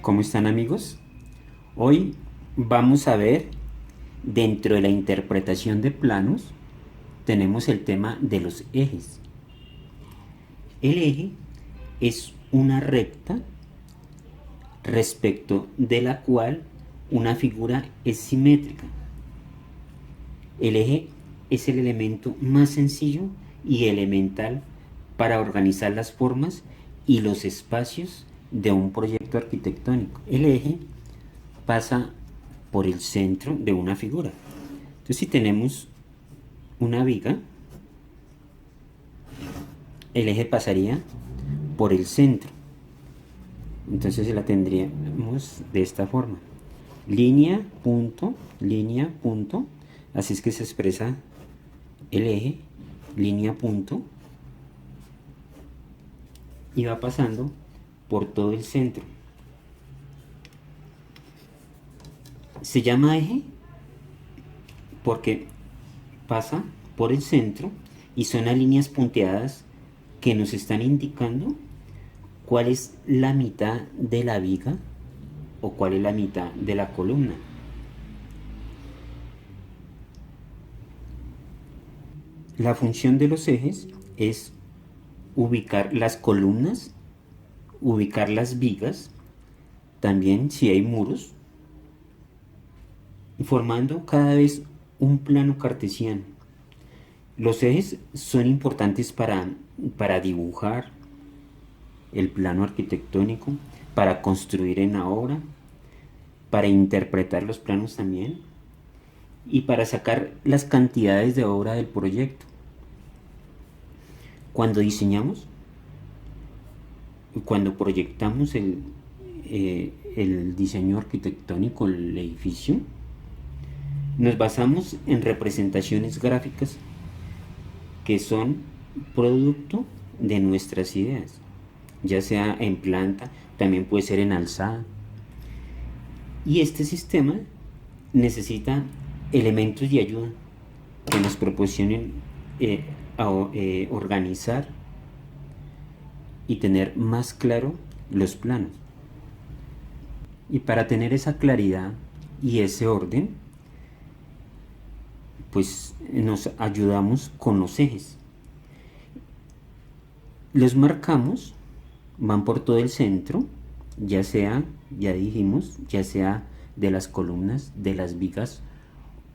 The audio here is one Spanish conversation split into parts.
¿Cómo están, amigos? Hoy vamos a ver, dentro de la interpretación de planos, tenemos el tema de los ejes. El eje es una recta respecto de la cual una figura es simétrica. El eje es el elemento más sencillo y elemental para organizar las formas y los espacios de un proyecto arquitectónico. El eje pasa por el centro de una figura. Entonces, si tenemos una viga, el eje pasaría por el centro. Entonces la tendríamos de esta forma: línea, punto, línea, punto. Así es que se expresa el eje, línea, punto, y va pasando por todo el centro. Se llama eje porque pasa por el centro y son las líneas punteadas que nos están indicando cuál es la mitad de la viga o cuál es la mitad de la columna. La función de los ejes es ubicar las columnas, ubicar las vigas, también si hay muros, formando cada vez un plano cartesiano. Los ejes son importantes para dibujar el plano arquitectónico, para construir en la obra, para interpretar los planos también y para sacar las cantidades de obra del proyecto. Cuando diseñamos, cuando proyectamos el diseño arquitectónico, el edificio, nos basamos en representaciones gráficas que son producto de nuestras ideas, ya sea en planta, también puede ser en alzada. Y este sistema necesita elementos de ayuda que nos proporcionen organizar y tener más claro los planos. Y para tener esa claridad y ese orden, pues nos ayudamos con los ejes. Los marcamos, van por todo el centro, ya sea, ya dijimos, ya sea de las columnas, de las vigas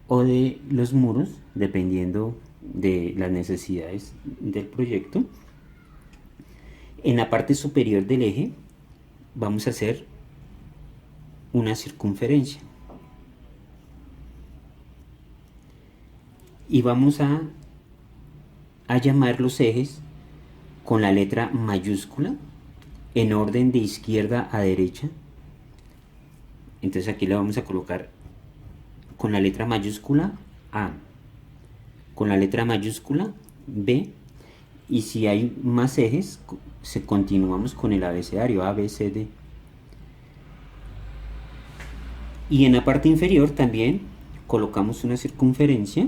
o de los muros, dependiendo de las necesidades del proyecto. En la parte superior del eje vamos a hacer una circunferencia y vamos a llamar los ejes con la letra mayúscula en orden de izquierda a derecha. Entonces aquí le vamos a colocar con la letra mayúscula A, con la letra mayúscula B, y si hay más ejes, continuamos con el abecedario A, B, C, D. Y en la parte inferior también colocamos una circunferencia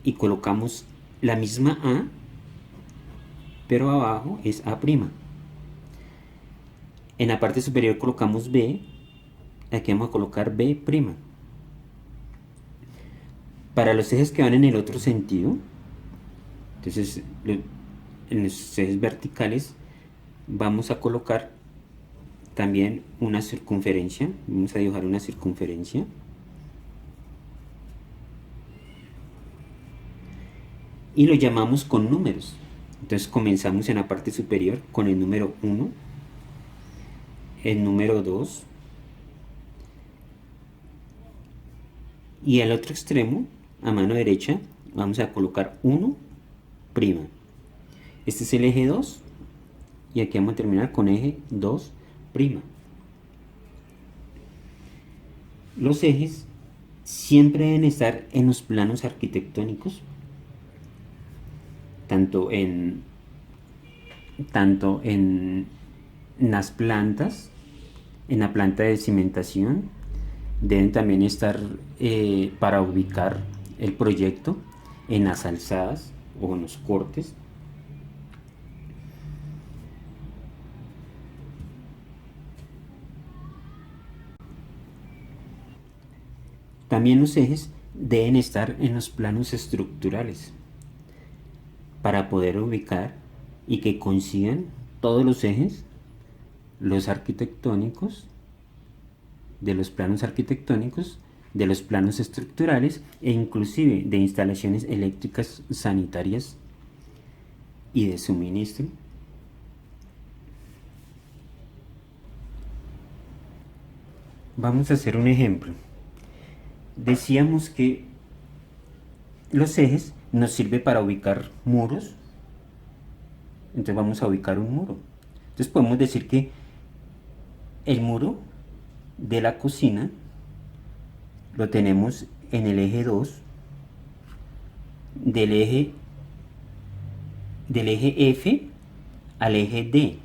y colocamos la misma A, pero abajo es A'. En la parte superior colocamos B, aquí vamos a colocar B'. Para los ejes que van en el otro sentido, entonces en los ejes verticales vamos a colocar también una circunferencia. Vamos a dibujar una circunferencia. Y lo llamamos con números. Entonces comenzamos en la parte superior con el número 1, el número 2, y al otro extremo, a mano derecha, vamos a colocar 1'. Este es el eje 2 y aquí vamos a terminar con eje 2'. Los ejes siempre deben estar en los planos arquitectónicos, tanto en las plantas, en la planta de cimentación, deben también estar para ubicar el proyecto en las alzadas o en los cortes. También los ejes deben estar en los planos estructurales para poder ubicar y que coincidan todos los ejes, los arquitectónicos, de los planos arquitectónicos, de los planos estructurales e inclusive de instalaciones eléctricas sanitarias y de suministro. Vamos a hacer un ejemplo. Decíamos que los ejes nos sirven para ubicar muros. Entonces vamos a ubicar un muro. Entonces podemos decir que el muro de la cocina lo tenemos en el eje 2, del eje F al eje D.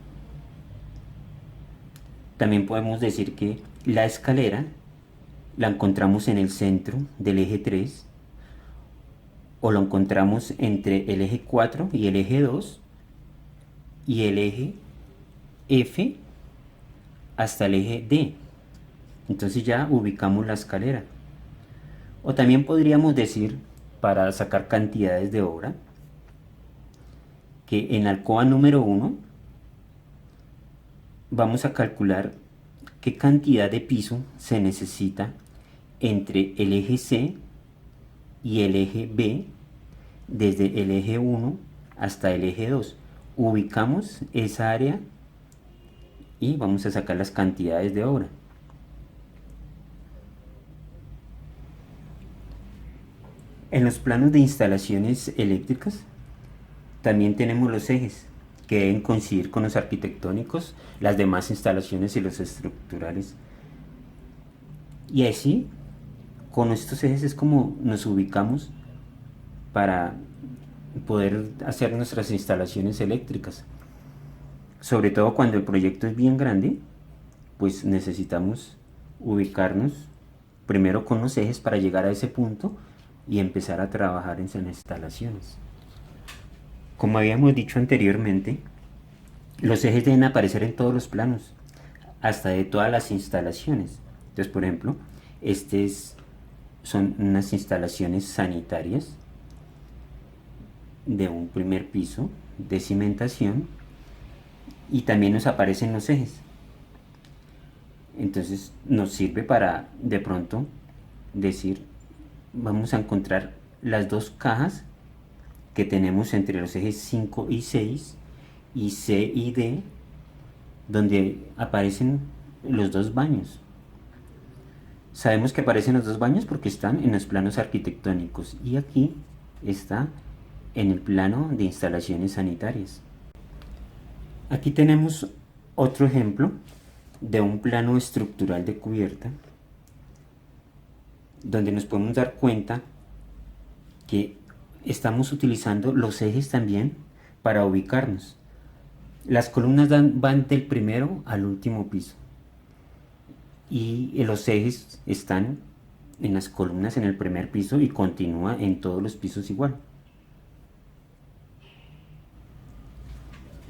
También podemos decir que la escalera la encontramos en el centro del eje 3, o lo encontramos entre el eje 4 y el eje 2 y el eje F hasta el eje D. Entonces ya ubicamos la escalera. O también podríamos decir, para sacar cantidades de obra, que en la alcoba número 1 vamos a calcular qué cantidad de piso se necesita entre el eje C y el eje B, desde el eje 1 hasta el eje 2. Ubicamos esa área y vamos a sacar las cantidades de obra. En los planos de instalaciones eléctricas también tenemos los ejes que deben coincidir con los arquitectónicos, las demás instalaciones y los estructurales. Y así, con estos ejes es como nos ubicamos para poder hacer nuestras instalaciones eléctricas. Sobre todo cuando el proyecto es bien grande, pues necesitamos ubicarnos primero con los ejes para llegar a ese punto y empezar a trabajar en esas instalaciones. Como habíamos dicho anteriormente, los ejes deben aparecer en todos los planos, hasta de todas las instalaciones. Entonces, por ejemplo, son unas instalaciones sanitarias de un primer piso de cimentación y también nos aparecen los ejes. Entonces nos sirve para de pronto decir, vamos a encontrar las dos cajas que tenemos entre los ejes 5 y 6 y C y D, donde aparecen los dos baños. Sabemos que aparecen los dos baños porque están en los planos arquitectónicos y aquí está en el plano de instalaciones sanitarias. Aquí tenemos otro ejemplo de un plano estructural de cubierta donde nos podemos dar cuenta que estamos utilizando los ejes también para ubicarnos. Las columnas van del primero al último piso y los ejes están en las columnas en el primer piso y continúa en todos los pisos igual.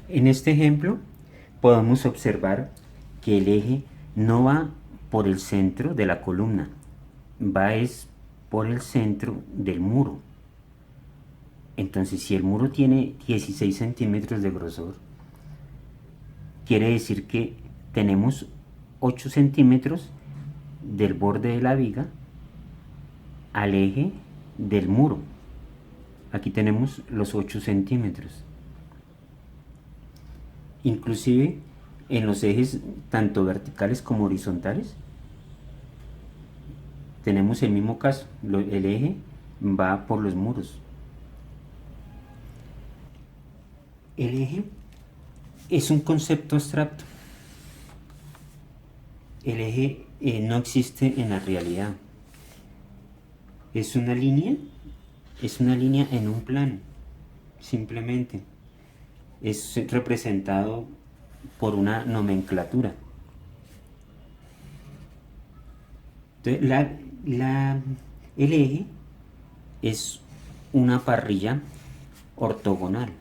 En este ejemplo podemos observar que el eje no va por el centro de la columna, va por el centro del muro. Entonces, si el muro tiene 16 centímetros de grosor, quiere decir que tenemos 8 centímetros del borde de la viga al eje del muro. Aquí tenemos los 8 centímetros. Inclusive en los ejes tanto verticales como horizontales tenemos el mismo caso. El eje va por los muros. El eje es un concepto abstracto. El eje no existe en la realidad. Es una línea en un plano, simplemente. Es representado por una nomenclatura. Entonces, el eje es una parrilla ortogonal.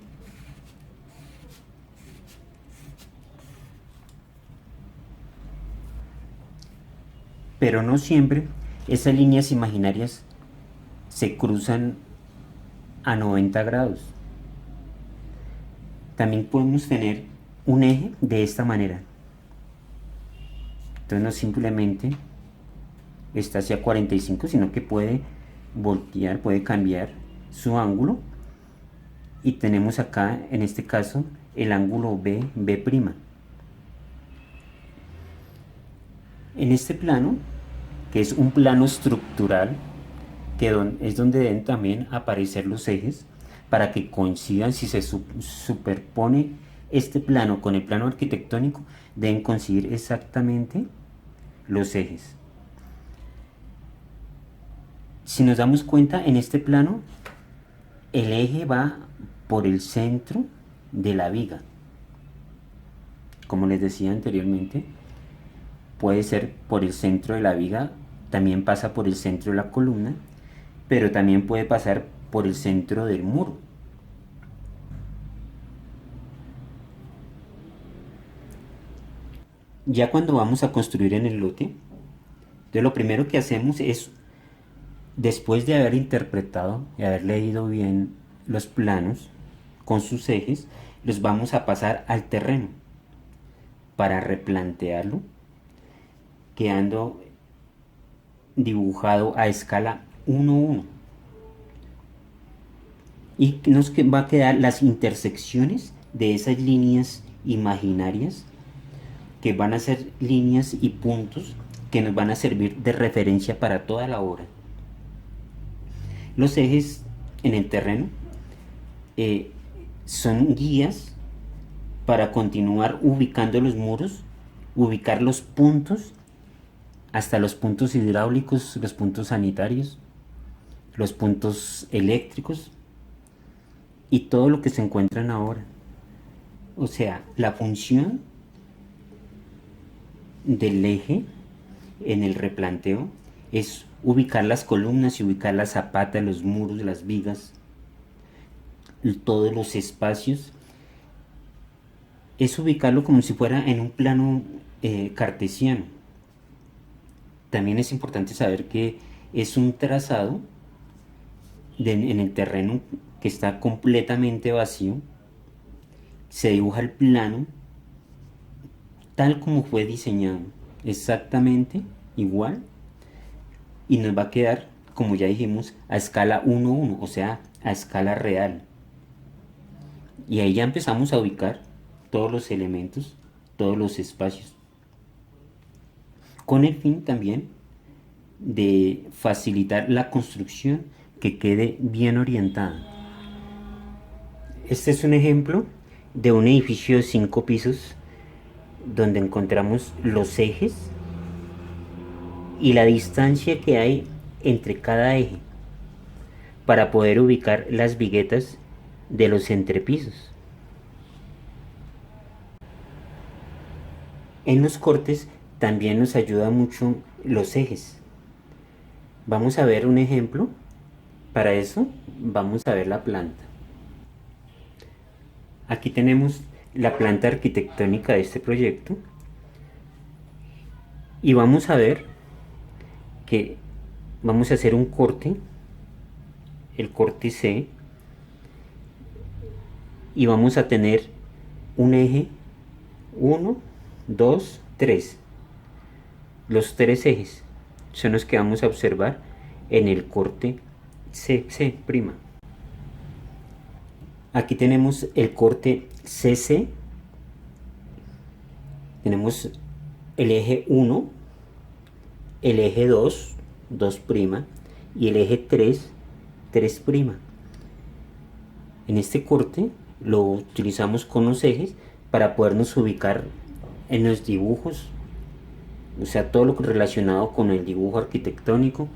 Pero no siempre esas líneas imaginarias se cruzan a 90 grados. También podemos tener un eje de esta manera. Entonces no simplemente está hacia 45, sino que puede voltear, puede cambiar su ángulo. Y tenemos acá, en este caso, el ángulo B'. En este plano, que es un plano estructural, que es donde deben también aparecer los ejes, para que coincidan. Si se superpone este plano con el plano arquitectónico, deben coincidir exactamente los ejes. Si nos damos cuenta, en este plano, el eje va por el centro de la viga. Como les decía anteriormente, puede ser por el centro de la viga, también pasa por el centro de la columna, pero también puede pasar por el centro del muro. Ya cuando vamos a construir en el lote, entonces lo primero que hacemos es, después de haber interpretado y haber leído bien los planos con sus ejes, los vamos a pasar al terreno para replantearlo, quedando dibujado a escala 1:1. Y nos va a quedar las intersecciones de esas líneas imaginarias, que van a ser líneas y puntos que nos van a servir de referencia para toda la obra. Los ejes en el terreno son guías para continuar ubicando los muros, ubicar los puntos, hasta los puntos hidráulicos, los puntos sanitarios, los puntos eléctricos y todo lo que se encuentran ahora. O sea, la función del eje en el replanteo es ubicar las columnas y ubicar las zapatas, los muros, las vigas, todos los espacios. Es ubicarlo como si fuera en un plano cartesiano. También es importante saber que es un trazado en el terreno que está completamente vacío. Se dibuja el plano tal como fue diseñado, exactamente igual, y nos va a quedar, como ya dijimos, a escala 1:1, o sea, a escala real. Y ahí ya empezamos a ubicar todos los elementos, todos los espacios, con el fin también de facilitar la construcción, que quede bien orientada. Este es un ejemplo de un edificio de 5 pisos, donde encontramos los ejes y la distancia que hay entre cada eje para poder ubicar las viguetas de los entrepisos. En los cortes también nos ayuda mucho los ejes. Vamos a ver un ejemplo. Para eso vamos a ver la planta. Aquí tenemos la planta arquitectónica de este proyecto y vamos a ver que vamos a hacer un corte, el corte C, y vamos a tener un eje 1, 2, 3. Los 3 ejes son los que vamos a observar en el corte C'. Aquí tenemos el corte CC. Tenemos el eje 1, el eje 2, 2', y el eje 3, 3'. En este corte lo utilizamos con los ejes para podernos ubicar en los dibujos, o sea, todo lo relacionado con el dibujo arquitectónico,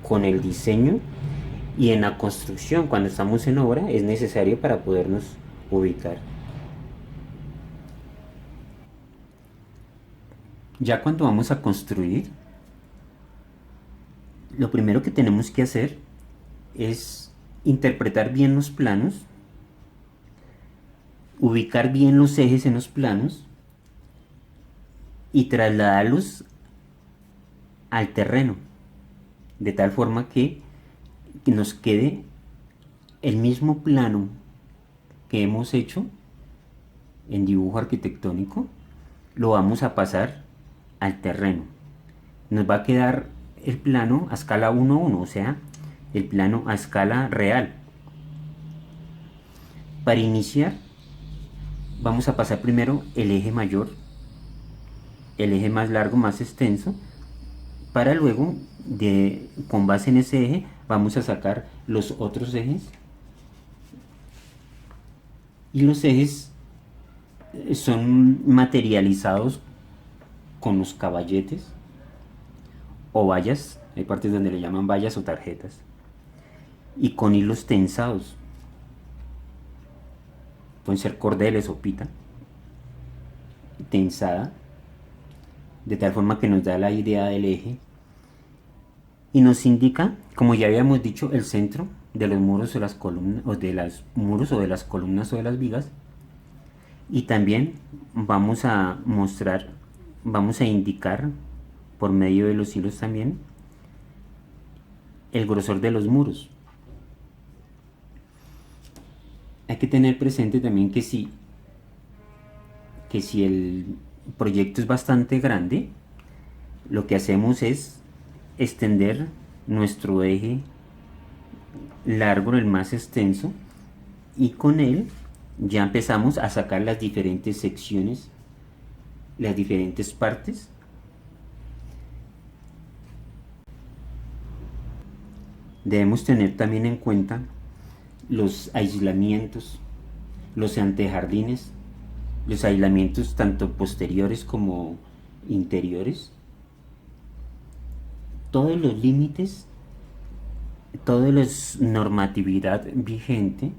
con el diseño, y en la construcción, cuando estamos en obra, es necesario para podernos ubicar. Ya cuando vamos a construir, lo primero que tenemos que hacer es interpretar bien los planos, ubicar bien los ejes en los planos y trasladarlos al terreno. de tal forma que nos quede el mismo plano que hemos hecho en dibujo arquitectónico, lo vamos a pasar al terreno. Nos va a quedar el plano a escala 1:1, o sea, el plano a escala real. Para iniciar, vamos a pasar primero el eje mayor, el eje más largo, más extenso, para luego, con base en ese eje, vamos a sacar los otros ejes. Y los ejes son materializados con los caballetes o vallas, hay partes donde le llaman vallas o tarjetas, y con hilos tensados, pueden ser cordeles o pita, tensada, de tal forma que nos da la idea del eje y nos indica, como ya habíamos dicho, el centro de los muros o las columnas, o de los muros o de las columnas o de las vigas. Y también vamos a mostrar, vamos a indicar por medio de los hilos también el grosor de los muros. Hay que tener presente también que si el proyecto es bastante grande, lo que hacemos es extender nuestro eje largo, el más extenso, y con él ya empezamos a sacar las diferentes secciones, las diferentes partes. Debemos tener también en cuenta los aislamientos, los antejardines, los aislamientos tanto posteriores como interiores, todos los límites, toda la normatividad vigente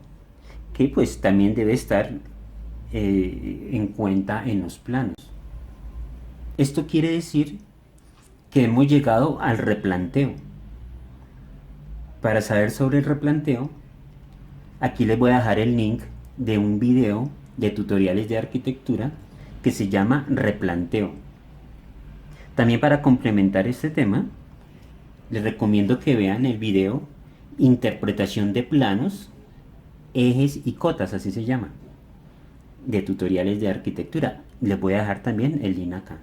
que pues también debe estar en cuenta en los planos. Esto quiere decir que hemos llegado al replanteo. Para saber sobre el replanteo, aquí les voy a dejar el link de un video de tutoriales de arquitectura que se llama Replanteo. También, para complementar este tema, les recomiendo que vean el video Interpretación de planos, ejes y cotas, así se llama, de tutoriales de arquitectura. Les voy a dejar también el link acá.